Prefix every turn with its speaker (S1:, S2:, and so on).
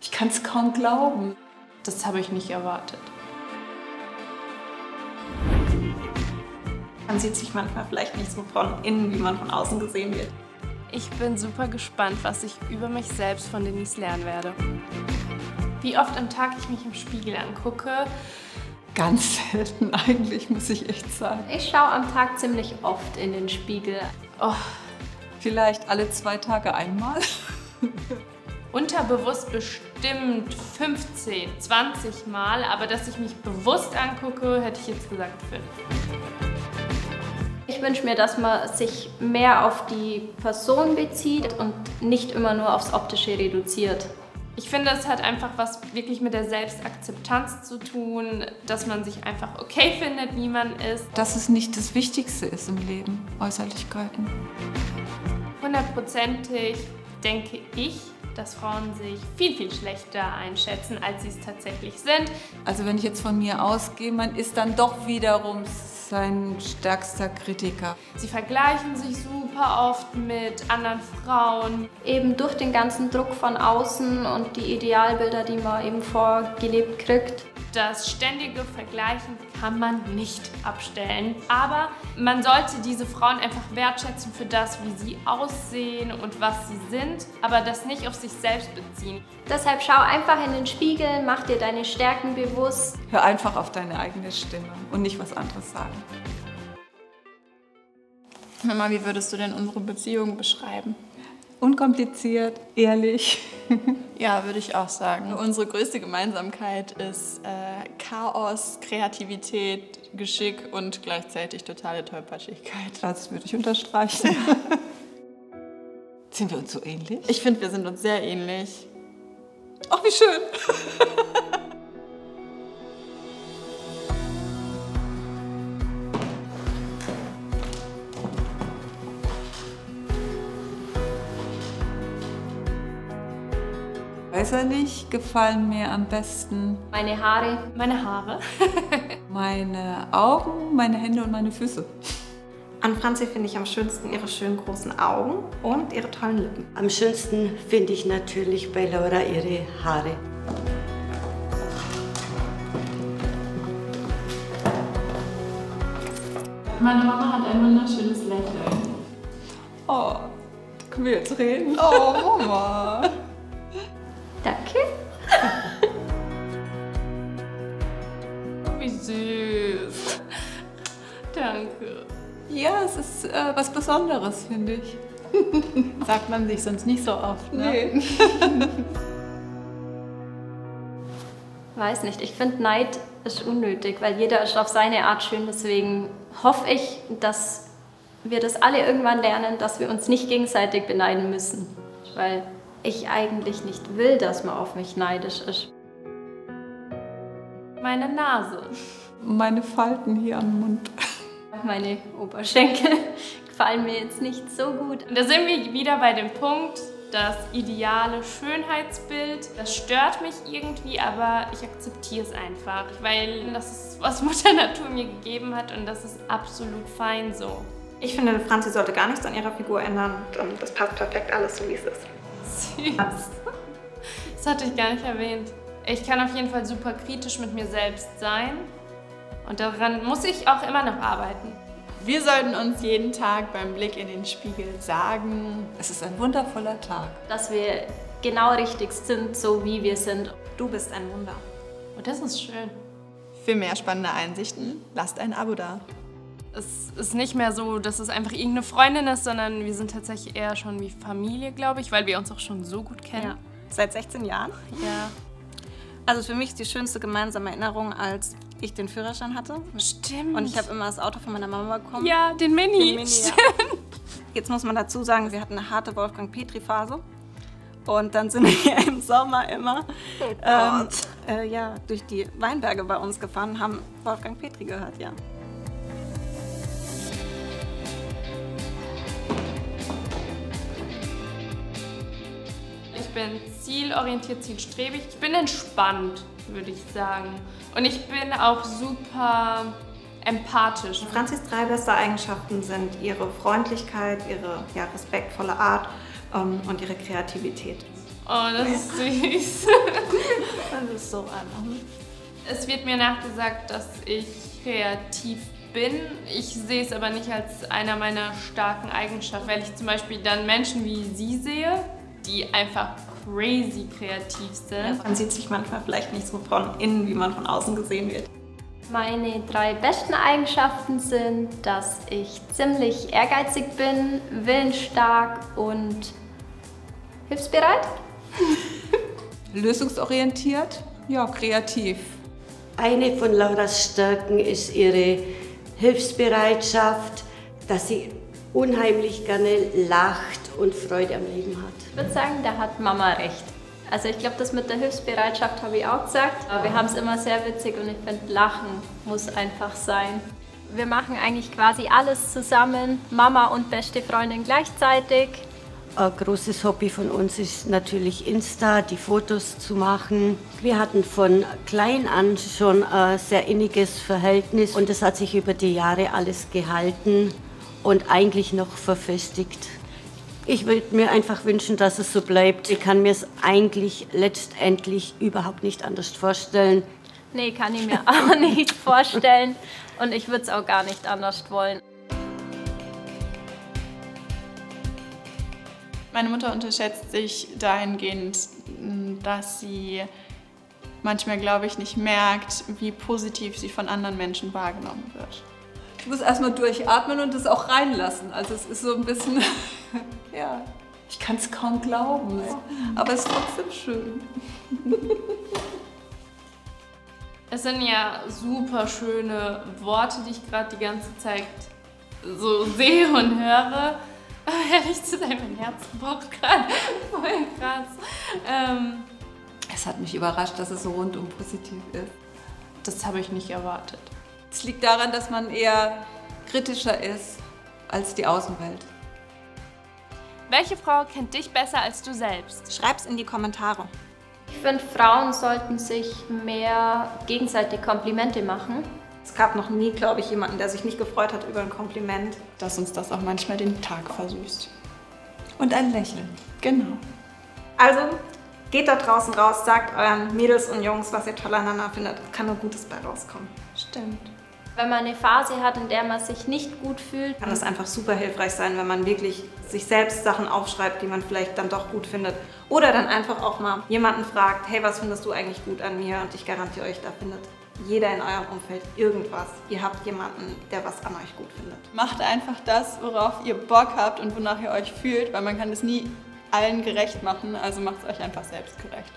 S1: Ich kann es kaum glauben.
S2: Das habe ich nicht erwartet.
S3: Man sieht sich manchmal vielleicht nicht so von innen, wie man von außen gesehen wird.
S2: Ich bin super gespannt, was ich über mich selbst von Denise lernen werde. Wie oft am Tag ich mich im Spiegel angucke.
S1: Ganz selten eigentlich, muss ich echt sagen.
S4: Ich schaue am Tag ziemlich oft in den Spiegel.
S2: Oh,
S1: Vielleicht alle 2 Tage einmal.
S2: unterbewusst bestimmt 15, 20 Mal, aber dass ich mich bewusst angucke, hätte ich jetzt gesagt 5.
S4: Ich wünsche mir, dass man sich mehr auf die Person bezieht und nicht immer nur aufs Optische reduziert.
S2: Ich finde, es hat einfach was wirklich mit der Selbstakzeptanz zu tun, dass man sich einfach okay findet, wie man ist.
S1: Dass es nicht das Wichtigste ist im Leben, Äußerlichkeiten.
S2: 100%ig denke ich, dass Frauen sich viel, viel schlechter einschätzen, als sie es tatsächlich sind.
S1: Also wenn ich jetzt von mir ausgehe, man ist dann doch wiederum sein stärkster Kritiker.
S2: Sie vergleichen sich super oft mit anderen Frauen.
S4: Eben durch den ganzen Druck von außen und die Idealbilder, die man eben vorgelebt kriegt.
S2: Das ständige Vergleichen kann man nicht abstellen. Aber man sollte diese Frauen einfach wertschätzen für das, wie sie aussehen und was sie sind, aber das nicht auf sich selbst beziehen.
S4: Deshalb schau einfach in den Spiegel, mach dir deine Stärken bewusst.
S1: Hör einfach auf deine eigene Stimme und nicht was anderes sagen.
S5: Mama, wie würdest du denn unsere Beziehung beschreiben?
S1: Unkompliziert, ehrlich.
S5: Ja, würde ich auch sagen. Unsere größte Gemeinsamkeit ist Chaos, Kreativität, Geschick und gleichzeitig totale Tollpatschigkeit.
S1: Das würde ich unterstreichen. Sind wir uns so ähnlich?
S5: Ich finde, wir sind uns sehr ähnlich.
S1: Ach, wie schön. Äußerlich gefallen mir am besten
S4: Meine Haare.
S2: Meine Haare.
S1: meine Augen, meine Hände und meine Füße.
S3: An Franzi finde ich am schönsten ihre schönen großen Augen und ihre tollen Lippen.
S6: Am schönsten finde ich natürlich bei Laura ihre Haare.
S2: Meine Mama hat ein wunderschönes Lächeln.
S1: Oh, können wir jetzt reden? Oh, Mama.
S4: Danke.
S2: Wie süß. Danke.
S1: Ja, es ist was Besonderes, finde ich.
S5: Sagt man sich sonst nicht so oft, ne?
S1: Nee.
S4: Weiß nicht, ich finde Neid ist unnötig, weil jeder ist auf seine Art schön. Deswegen hoffe ich, dass wir das alle irgendwann lernen, dass wir uns nicht gegenseitig beneiden müssen. Weil ich eigentlich nicht will, dass man auf mich neidisch ist.
S2: Meine Nase.
S1: Meine Falten hier am Mund.
S4: Meine Oberschenkel gefallen mir jetzt nicht so gut.
S2: Und da sind wir wieder bei dem Punkt, das ideale Schönheitsbild. Das stört mich irgendwie, aber ich akzeptiere es einfach, weil das ist, was Mutter Natur mir gegeben hat und das ist absolut fein so.
S3: Ich finde, Franzi sollte gar nichts an ihrer Figur ändern. Und das passt perfekt alles so, wie es ist.
S2: Süß. Das hatte ich gar nicht erwähnt. Ich kann auf jeden Fall super kritisch mit mir selbst sein und daran muss ich auch immer noch arbeiten.
S5: Wir sollten uns jeden Tag beim Blick in den Spiegel sagen,
S1: Es ist ein wundervoller Tag.
S4: Dass wir genau richtig sind, so wie wir sind.
S3: Du bist ein Wunder.
S2: Und das ist schön.
S5: für mehr spannende Einsichten lasst ein Abo da.
S2: Es ist nicht mehr so, dass es einfach irgendeine Freundin ist, sondern wir sind tatsächlich eher schon wie Familie, glaube ich, weil wir uns auch schon so gut kennen.
S3: Ja. Seit 16 Jahren.
S2: Ja.
S3: Also für mich ist die schönste gemeinsame Erinnerung, als ich den Führerschein hatte.
S2: Stimmt.
S3: Und ich habe immer das Auto von meiner Mama bekommen.
S2: Ja, den Mini.
S3: Den Mini, ja. Jetzt muss man dazu sagen, wir hatten eine harte Wolfgang-Petri-Phase. Und dann sind wir im Sommer immer durch die Weinberge bei uns gefahren und haben Wolfgang Petri gehört, ja.
S2: Ich bin zielorientiert, zielstrebig. Ich bin entspannt, würde ich sagen. Und ich bin auch super empathisch.
S3: Franzis 3 beste Eigenschaften sind ihre Freundlichkeit, ihre respektvolle Art und ihre Kreativität.
S2: Oh, das ist süß.
S5: Das ist so an.
S2: Es wird mir nachgesagt, dass ich kreativ bin. Ich sehe es aber nicht als einer meiner starken Eigenschaften, weil ich zum Beispiel dann Menschen wie sie sehe, die einfach crazy kreativ sind.
S3: Man sieht sich manchmal vielleicht nicht so von innen, wie man von außen gesehen wird.
S4: Meine 3 besten Eigenschaften sind, dass ich ziemlich ehrgeizig bin, willensstark und hilfsbereit.
S1: Lösungsorientiert, ja, kreativ.
S6: Eine von Lauras Stärken ist ihre Hilfsbereitschaft, dass sie unheimlich gerne lacht und Freude am Leben hat.
S4: Ich würde sagen, da hat Mama recht. Also ich glaube, das mit der Hilfsbereitschaft habe ich auch gesagt. Aber wir haben es immer sehr witzig und ich finde, Lachen muss einfach sein. Wir machen eigentlich quasi alles zusammen, Mama und beste Freundin gleichzeitig.
S6: Ein großes Hobby von uns ist natürlich Insta, die Fotos zu machen. Wir hatten von klein an schon ein sehr inniges Verhältnis und das hat sich über die Jahre alles gehalten und eigentlich noch verfestigt. Ich würde mir einfach wünschen, dass es so bleibt. Ich kann mir es eigentlich letztendlich überhaupt nicht anders vorstellen.
S4: Nee, kann ich mir auch nicht vorstellen und ich würde es auch gar nicht anders wollen.
S5: Meine Mutter unterschätzt sich dahingehend, dass sie manchmal, glaube ich, nicht merkt, wie positiv sie von anderen Menschen wahrgenommen wird.
S1: Ich muss erstmal durchatmen und das auch reinlassen. Also es ist so ein bisschen, ja, ich kann es kaum glauben, aber es ist trotzdem schön.
S2: Es sind ja super schöne Worte, die ich gerade die ganze Zeit so sehe und höre. Aber ehrlich zu sein, mein Herz pocht gerade voll krass.
S1: Es hat mich überrascht, dass es so rundum positiv ist.
S2: Das habe ich nicht erwartet.
S1: Es liegt daran, dass man eher kritischer ist als die Außenwelt.
S2: Welche Frau kennt dich besser als du selbst?
S3: Schreib's in die Kommentare.
S4: Ich finde, Frauen sollten sich mehr gegenseitig Komplimente machen.
S3: Es gab noch nie, glaube ich, jemanden, der sich nicht gefreut hat über ein Kompliment.
S5: Dass uns das auch manchmal den Tag versüßt.
S1: Und ein Lächeln.
S5: Genau.
S3: Also, geht da draußen raus, sagt euren Mädels und Jungs, was ihr toll aneinander findet. Kann nur Gutes bei rauskommen.
S5: Stimmt.
S4: Wenn man eine Phase hat, in der man sich nicht gut fühlt,
S3: Kann es einfach super hilfreich sein, wenn man wirklich sich selbst Sachen aufschreibt, die man vielleicht dann doch gut findet. Oder dann einfach auch mal jemanden fragt, hey, was findest du eigentlich gut an mir? Und ich garantiere euch, da findet jeder in eurem Umfeld irgendwas. Ihr habt jemanden, der was an euch gut findet.
S5: Macht einfach das, worauf ihr Bock habt und wonach ihr euch fühlt, weil man kann es nie allen gerecht machen, also macht es euch einfach selbst gerecht.